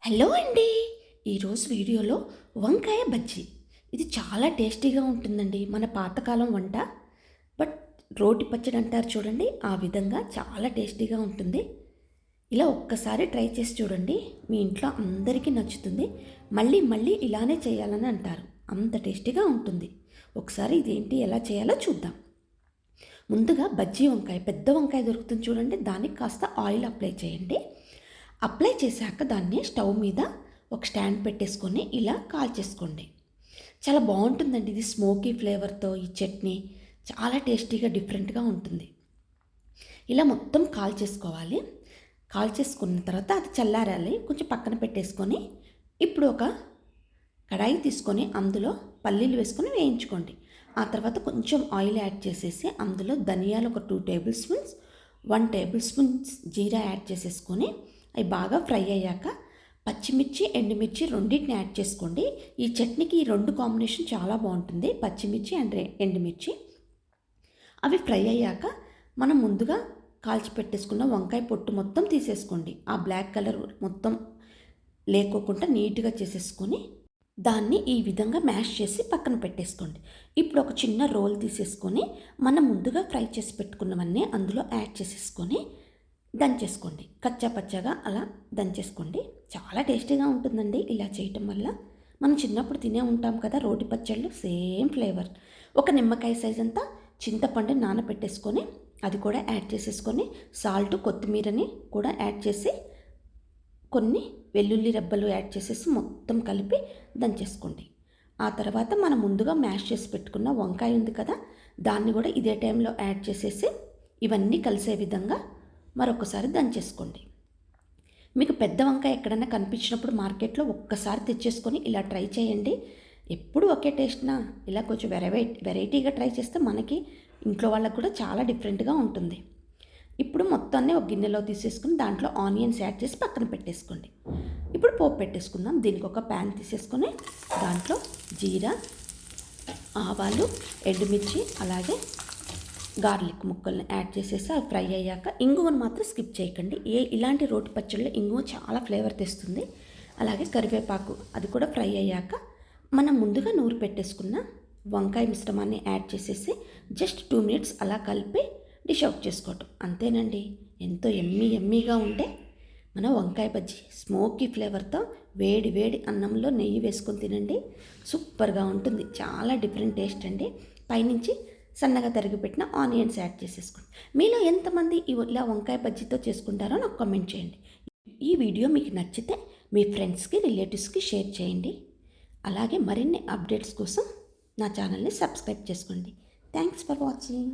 Hello అండి. ఈరోజు వీడియోలో వంకాయ బజ్జీ. ఇది చాలా టేస్టీగా ఉంటుందండి. మన పాతకాలం వంట. బట్ రోటి పచ్చడి అంటారు చూడండి, ఆ విధంగా చాలా టేస్టీగా ఉంటుంది. ఇలా ఒక్కసారి ట్రై చేసి చూడండి, మీ ఇంట్లో అందరికీ నచ్చుతుంది. మళ్ళీ మళ్ళీ ఇలానే చేయాలని అంటారు, అంత టేస్టీగా ఉంటుంది. ఒకసారి ఇదేంటి ఎలా చేయాలో చూద్దాం. ముందుగా బజ్జీ వంకాయ, పెద్ద వంకాయ దొరుకుతుంది చూడండి, దానికి కాస్త ఆయిల్ అప్లై చేయండి. అప్లై చేశాక దాన్ని స్టవ్ మీద ఒక స్టాండ్ పెట్టేసుకొని ఇలా కాల్చేసుకోండి. చాలా బాగుంటుందండి ఇది, స్మోకీ ఫ్లేవర్తో ఈ చట్నీ చాలా టేస్టీగా డిఫరెంట్గా ఉంటుంది. ఇలా మొత్తం కాల్చేసుకోవాలి. కాల్చేసుకున్న తర్వాత అది చల్లారాలి, కొంచెం పక్కన పెట్టేసుకొని ఇప్పుడు ఒక కడాయి తీసుకొని అందులో పల్లీలు వేసుకొని వేయించుకోండి. ఆ తర్వాత కొంచెం ఆయిల్ యాడ్ చేసేసి అందులో ధనియాలు ఒక 2 టేబుల్ స్పూన్స్, 1 టేబుల్ స్పూన్ జీరా యాడ్ చేసేసుకొని అవి బాగా ఫ్రై అయ్యాక పచ్చిమిర్చి, ఎండుమిర్చి రెండింటిని యాడ్ చేసుకోండి. ఈ చట్నీకి ఈ రెండు కాంబినేషన్ చాలా బాగుంటుంది, పచ్చిమిర్చి అండ్ ఎండుమిర్చి. అవి ఫ్రై అయ్యాక మనం ముందుగా కాల్చి పెట్టేసుకున్న వంకాయ పొట్టు మొత్తం తీసేసుకోండి. ఆ బ్లాక్ కలర్ మొత్తం లేకోకుండా నీట్గా చేసేసుకొని దాన్ని ఈ విధంగా మ్యాష్ చేసి పక్కన పెట్టేసుకోండి. ఇప్పుడు ఒక చిన్న రోల్ తీసేసుకొని మనం ముందుగా ఫ్రై చేసి పెట్టుకున్నవన్నీ అందులో యాడ్ చేసేసుకొని దంచేసుకోండి. కచ్చా పచ్చగా అలా దంచేసుకోండి. చాలా టేస్టీగా ఉంటుందండి ఇలా చేయటం వల్ల. మనం చిన్నప్పుడు తినే ఉంటాం కదా రోటి పచ్చళ్ళు, సేమ్ ఫ్లేవర్. ఒక నిమ్మకాయ సైజ్ అంతా చింతపండు నానబెట్టేసుకొని అది కూడా యాడ్ చేసేసుకొని సాల్ట్, కొత్తిమీరని కూడా యాడ్ చేసి కొన్ని వెల్లుల్లి రెబ్బలు యాడ్ చేసేసి మొత్తం కలిపి దంచేసుకోండి. ఆ తర్వాత మనం ముందుగా మ్యాష్ చేసి పెట్టుకున్న వంకాయ ఉంది కదా, దాన్ని కూడా ఇదే టైంలో యాడ్ చేసేసి ఇవన్నీ కలిసే విధంగా మరొకసారి దంచేసుకోండి. మీకు పెద్ద వంకాయ ఎక్కడైనా కనిపించినప్పుడు మార్కెట్లో ఒక్కసారి తెచ్చేసుకొని ఇలా ట్రై చేయండి. ఎప్పుడు ఒకే టేస్ట్నా, ఇలా కొంచెం వెరైటీగా ట్రై చేస్తే మనకి ఇంట్లో వాళ్ళకు కూడా చాలా డిఫరెంట్గా ఉంటుంది. ఇప్పుడు మొత్తాన్ని ఒక గిన్నెలో తీసేసుకుని దాంట్లో ఆనియన్స్ యాడ్ చేసి పక్కన పెట్టేసుకోండి. ఇప్పుడు పోపు పెట్టేసుకుందాం. దీనికి ఒక ప్యాన్ తీసేసుకొని దాంట్లో జీరా, ఆవాలు, ఎండుమిర్చి అలాగే గార్లిక్ ముక్కల్ని యాడ్ చేసేసి అవి ఫ్రై అయ్యాక ఇంగువను మాత్రం స్కిప్ చేయకండి. ఇలాంటి రోటి పచ్చళ్ళు ఇంగువ చాలా ఫ్లేవర్ తెస్తుంది. అలాగే కరివేపాకు అది కూడా ఫ్రై అయ్యాక మనం ముందుగా నూరు పెట్టేసుకున్న వంకాయ మిశ్రమాన్ని యాడ్ చేసేసి జస్ట్ 2 మినిట్స్ అలా కలిపి డిష్ అవుట్ చేసుకోవటం. అంతేనండి, ఎంతో ఎమ్మీగా ఉండే మన వంకాయ బజ్జీ స్మోకీ ఫ్లేవర్తో వేడి వేడి అన్నంలో నెయ్యి వేసుకొని తినండి, సూపర్గా ఉంటుంది. చాలా డిఫరెంట్ టేస్ట్ అండి. పైనుంచి సన్నగా తరిగి పెట్టిన ఆనియన్స్ యాడ్ చేసేసుకోండి. మీలో ఎంతమంది ఇలా వంకాయ బజ్జీతో చేసుకుంటారో నాకు కామెంట్ చేయండి. ఈ వీడియో మీకు నచ్చితే మీ ఫ్రెండ్స్కి, రిలేటివ్స్కి షేర్ చేయండి. అలాగే మరిన్ని అప్డేట్స్ కోసం నా ఛానల్ని సబ్స్క్రైబ్ చేసుకోండి. Thanks for watching.